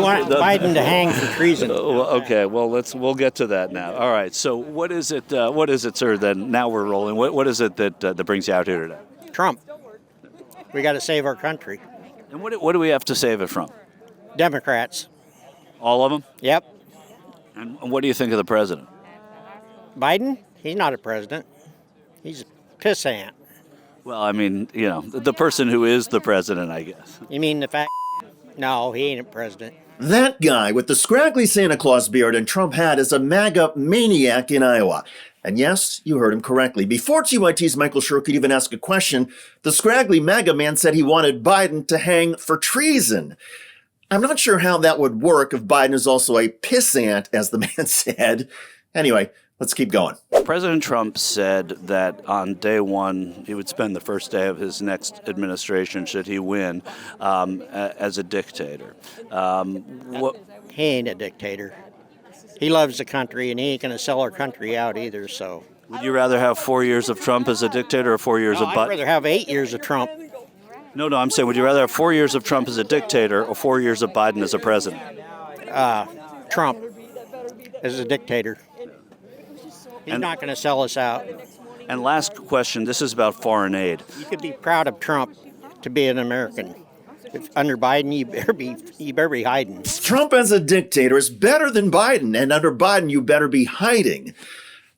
want Biden to hang for treason. Okay, well we'll get to that now. All right. So what is it? What is it, sir? Then now we're rolling. What is it that brings you out here today? Trump. We got to save our country. And what do we have to save it from? Democrats. All of them? Yep. And what do you think of the president? Biden? He's not a president. He's a pissant. Well, I mean, the person who is the president, I guess. You mean the fact? No, he ain't a president. That guy with the scraggly Santa Claus beard and Trump hat is a MAGA maniac in Iowa. And yes, you heard him correctly. Before TYT's Michael Shure could even ask a question, the scraggly MAGA man said he wanted Biden to hang for treason. I'm not sure how that would work if Biden is also a pissant, as the man said. Anyway, let's keep going. President Trump said that on day one, he would spend the first day of his next administration, should he win, as a dictator. He ain't a dictator. He loves the country, and he ain't going to sell our country out either, so. Would you rather have 4 years of Trump as a dictator or 4 years of Biden? I'd rather have 8 years of Trump. No, I'm saying, would you rather have 4 years of Trump as a dictator or 4 years of Biden as a president? Trump as a dictator. He's not going to sell us out. And last question, this is about foreign aid. You could be proud of Trump to be an American. If under Biden, you better be hiding. Trump as a dictator is better than Biden, and under Biden, you better be hiding.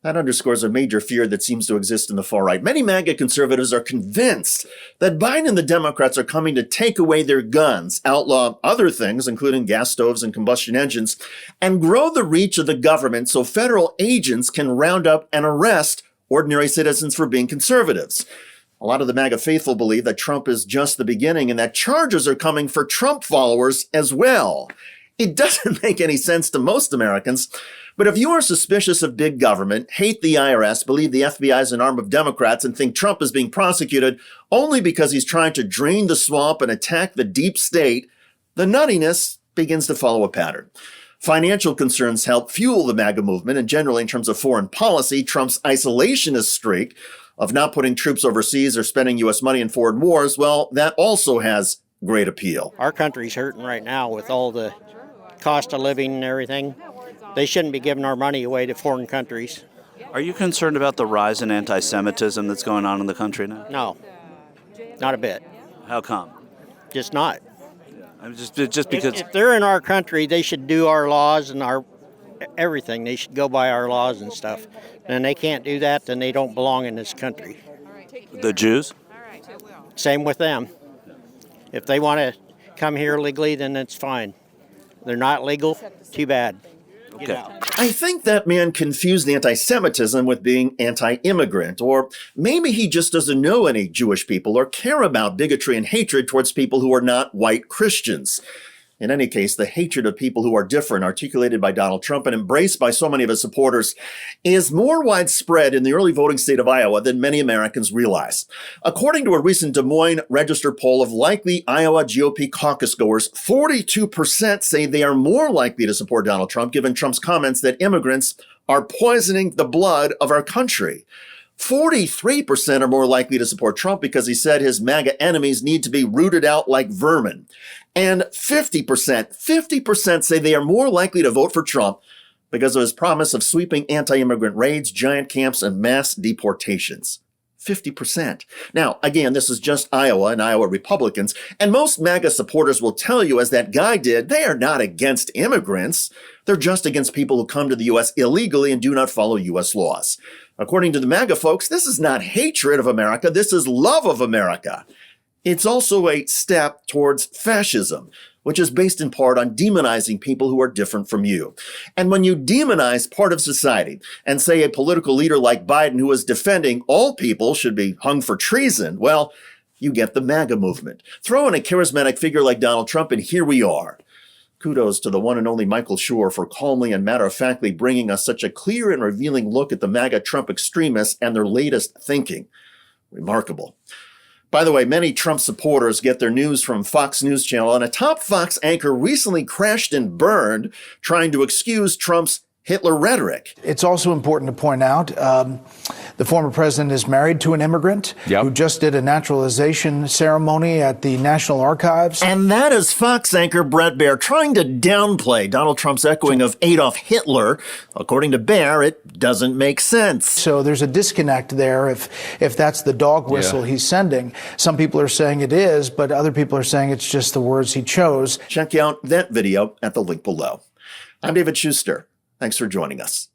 That underscores a major fear that seems to exist in the far right. Many MAGA conservatives are convinced that Biden and the Democrats are coming to take away their guns, outlaw other things, including gas stoves and combustion engines, and grow the reach of the government so federal agents can round up and arrest ordinary citizens for being conservatives. A lot of the MAGA faithful believe that Trump is just the beginning and that charges are coming for Trump followers as well. It doesn't make any sense to most Americans, but if you are suspicious of big government, hate the IRS, believe the FBI is an arm of Democrats, and think Trump is being prosecuted only because he's trying to drain the swamp and attack the deep state, the nuttiness begins to follow a pattern. Financial concerns help fuel the MAGA movement, and generally in terms of foreign policy, Trump's isolationist streak of not putting troops overseas or spending U.S. money in foreign wars, well, that also has great appeal. Our country's hurting right now with all the cost of living and everything. They shouldn't be giving our money away to foreign countries. Are you concerned about the rise in anti-Semitism that's going on in the country now? No, not a bit. How come? Just not. I mean, just because... If they're in our country, they should do our laws and our everything. They should go by our laws and stuff. And they can't do that, then they don't belong in this country. The Jews? Same with them. If they want to come here legally, then it's fine. They're not legal, too bad. Okay. I think that man confused anti-Semitism with being anti-immigrant, or maybe he just doesn't know any Jewish people or care about bigotry and hatred towards people who are not white Christians. In any case, the hatred of people who are different, articulated by Donald Trump and embraced by so many of his supporters, is more widespread in the early voting state of Iowa than many Americans realize. According to a recent Des Moines Register poll of likely Iowa GOP caucus goers, 42% say they are more likely to support Donald Trump, given Trump's comments that immigrants are poisoning the blood of our country. 43% are more likely to support Trump because he said his MAGA enemies need to be rooted out like vermin. And 50% say they are more likely to vote for Trump because of his promise of sweeping anti-immigrant raids, giant camps, and mass deportations. 50%. Now, again, this is just Iowa and Iowa Republicans, and most MAGA supporters will tell you, as that guy did, they are not against immigrants. They're just against people who come to the U.S. illegally and do not follow U.S. laws. According to the MAGA folks, this is not hatred of America, this is love of America. It's also a step towards fascism, which is based in part on demonizing people who are different from you. And when you demonize part of society and say a political leader like Biden, who is defending all people, should be hung for treason, well, you get the MAGA movement. Throw in a charismatic figure like Donald Trump, and here we are. Kudos to the one and only Michael Shure for calmly and matter-of-factly bringing us such a clear and revealing look at the MAGA Trump extremists and their latest thinking. Remarkable. By the way, many Trump supporters get their news from Fox News Channel, and a top Fox anchor recently crashed and burned trying to excuse Trump's Hitler rhetoric. It's also important to point out the former president is married to an immigrant who just did a naturalization ceremony at the National Archives. And that is Fox anchor Brett Baer trying to downplay Donald Trump's echoing of Adolf Hitler. According to Baer, it doesn't make sense. So there's a disconnect there if that's the dog whistle he's sending. Some people are saying it is, but other people are saying it's just the words he chose. Check out that video at the link below. I'm David Shuster. Thanks for joining us.